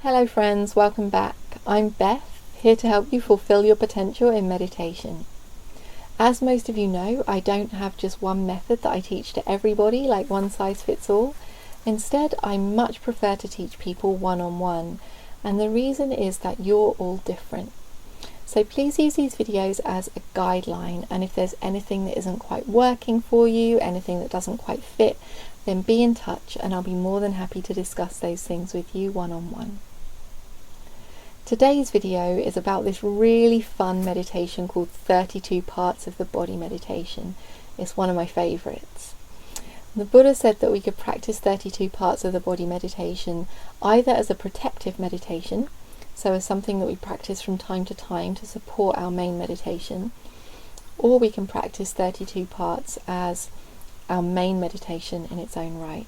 Hello friends, welcome back. I'm Beth, here to help you fulfill your potential in meditation. As most of you know, I don't have just one method that I teach to everybody, like one size fits all. Instead, I much prefer to teach people one-on-one, and the reason is that you're all different. So please use these videos as a guideline, and if there's anything that isn't quite working for you, anything that doesn't quite fit, then be in touch and I'll be more than happy to discuss those things with you one-on-one. Today's video is about this really fun meditation called 32 Parts of the Body Meditation. It's one of my favourites. The Buddha said that we could practice 32 parts of the body meditation either as a protective meditation, so as something that we practice from time to time to support our main meditation, or we can practice 32 parts as our main meditation in its own right.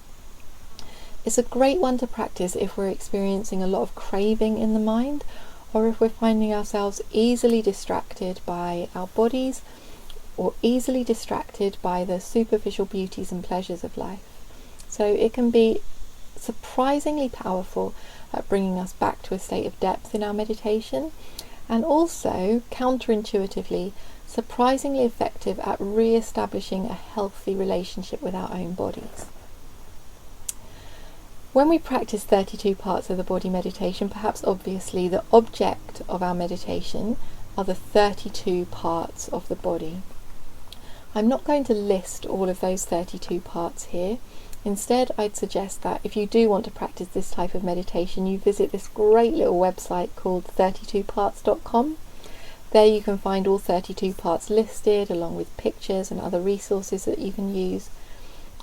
It's a great one to practice if we're experiencing a lot of craving in the mind, or if we're finding ourselves easily distracted by our bodies, or easily distracted by the superficial beauties and pleasures of life. So it can be surprisingly powerful at bringing us back to a state of depth in our meditation, and also, counterintuitively, surprisingly effective at re-establishing a healthy relationship with our own bodies. When we practice 32 parts of the body meditation, perhaps obviously the object of our meditation are the 32 parts of the body. I'm not going to list all of those 32 parts here. Instead, I'd suggest that if you do want to practice this type of meditation, you visit this great little website called 32parts.com. There you can find all 32 parts listed, along with pictures and other resources that you can use.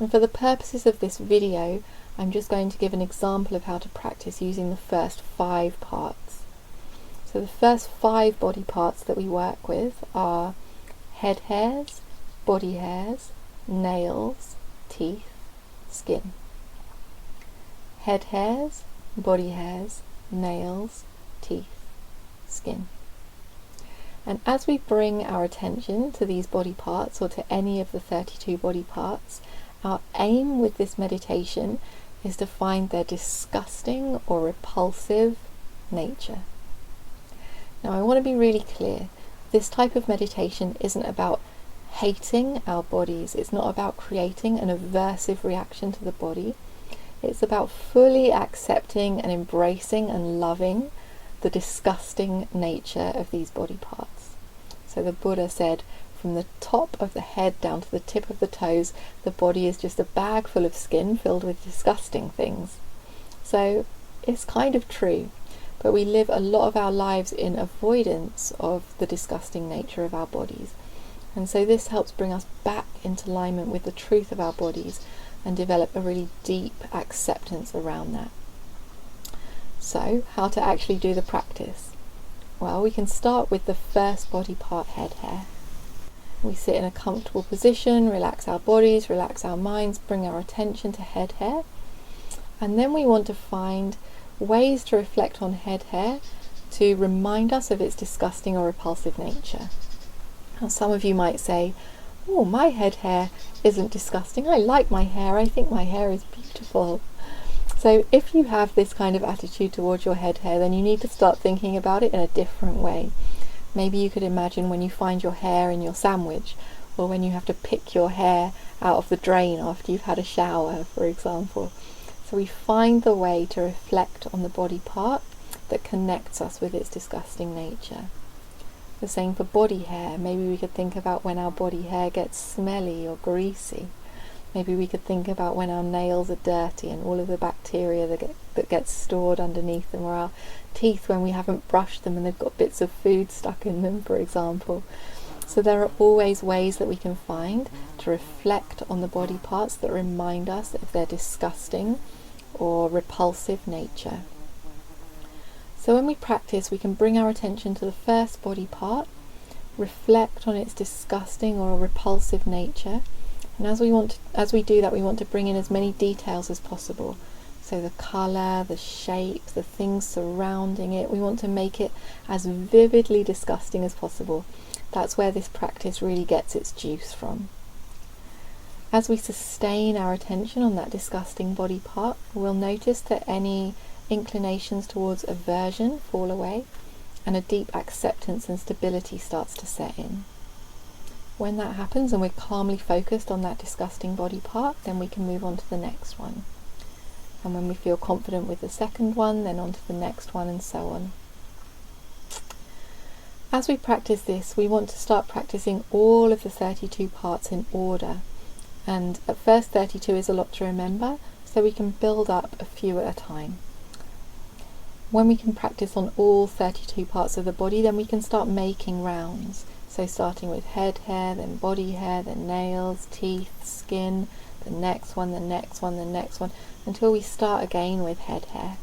And for the purposes of this video, I'm just going to give an example of how to practice using the first 5 parts. So the first 5 body parts that we work with are head hairs, body hairs, nails, teeth, skin. Head hairs, body hairs, nails, teeth, skin. And as we bring our attention to these body parts, or to any of the 32 body parts, our aim with this meditation is to find their disgusting or repulsive nature. Now, I want to be really clear. This type of meditation isn't about hating our bodies. It's not about creating an aversive reaction to the body. It's about fully accepting and embracing and loving the disgusting nature of these body parts. So the Buddha said, from the top of the head down to the tip of the toes, the body is just a bag full of skin filled with disgusting things. So it's kind of true, but we live a lot of our lives in avoidance of the disgusting nature of our bodies. And so this helps bring us back into alignment with the truth of our bodies and develop a really deep acceptance around that. So, how to actually do the practice? Well, we can start with the first body part, head hair. We sit in a comfortable position, relax our bodies, relax our minds, bring our attention to head hair. And then we want to find ways to reflect on head hair to remind us of its disgusting or repulsive nature. Now, some of you might say, oh, my head hair isn't disgusting. I like my hair. I think my hair is beautiful. So if you have this kind of attitude towards your head hair, then you need to start thinking about it in a different way. Maybe you could imagine when you find your hair in your sandwich, or when you have to pick your hair out of the drain after you've had a shower, for example. So we find the way to reflect on the body part that connects us with its disgusting nature. The same for body hair. Maybe we could think about when our body hair gets smelly or greasy. Maybe we could think about when our nails are dirty and all of the bacteria that gets stored underneath them, or our teeth when we haven't brushed them and they've got bits of food stuck in them, for example. So there are always ways that we can find to reflect on the body parts that remind us of their disgusting or repulsive nature. So when we practice, we can bring our attention to the first body part, reflect on its disgusting or repulsive nature. And as we do that, we want to bring in as many details as possible. So the colour, the shape, the things surrounding it, we want to make it as vividly disgusting as possible. That's where this practice really gets its juice from. As we sustain our attention on that disgusting body part, we'll notice that any inclinations towards aversion fall away, and a deep acceptance and stability starts to set in. When that happens and we're calmly focused on that disgusting body part, then we can move on to the next one. And when we feel confident with the second one, then on to the next one, and so on. As we practice this, we want to start practicing all of the 32 parts in order. And at first 32 is a lot to remember, so we can build up a few at a time. When we can practice on all 32 parts of the body, then we can start making rounds. So starting with head hair, then body hair, then nails, teeth, skin, the next one, the next one, the next one, until we start again with head hair.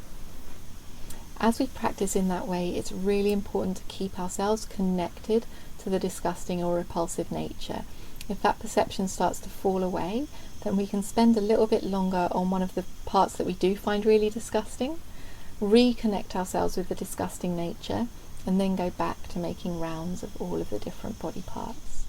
As we practice in that way, it's really important to keep ourselves connected to the disgusting or repulsive nature. If that perception starts to fall away, then we can spend a little bit longer on one of the parts that we do find really disgusting, reconnect ourselves with the disgusting nature, and then go back to making rounds of all of the different body parts.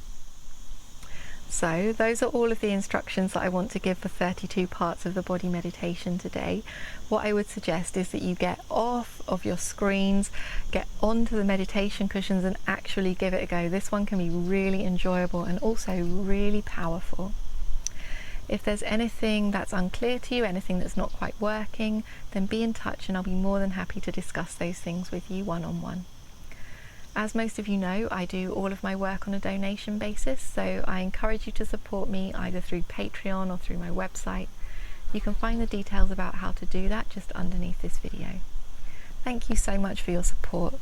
So those are all of the instructions that I want to give for 32 parts of the body meditation today. What I would suggest is that you get off of your screens, get onto the meditation cushions and actually give it a go. This one can be really enjoyable and also really powerful. If there's anything that's unclear to you, anything that's not quite working, then be in touch and I'll be more than happy to discuss those things with you one-on-one. As most of you know, I do all of my work on a donation basis, so I encourage you to support me either through Patreon or through my website. You can find the details about how to do that just underneath this video. Thank you so much for your support.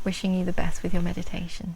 Wishing you the best with your meditation.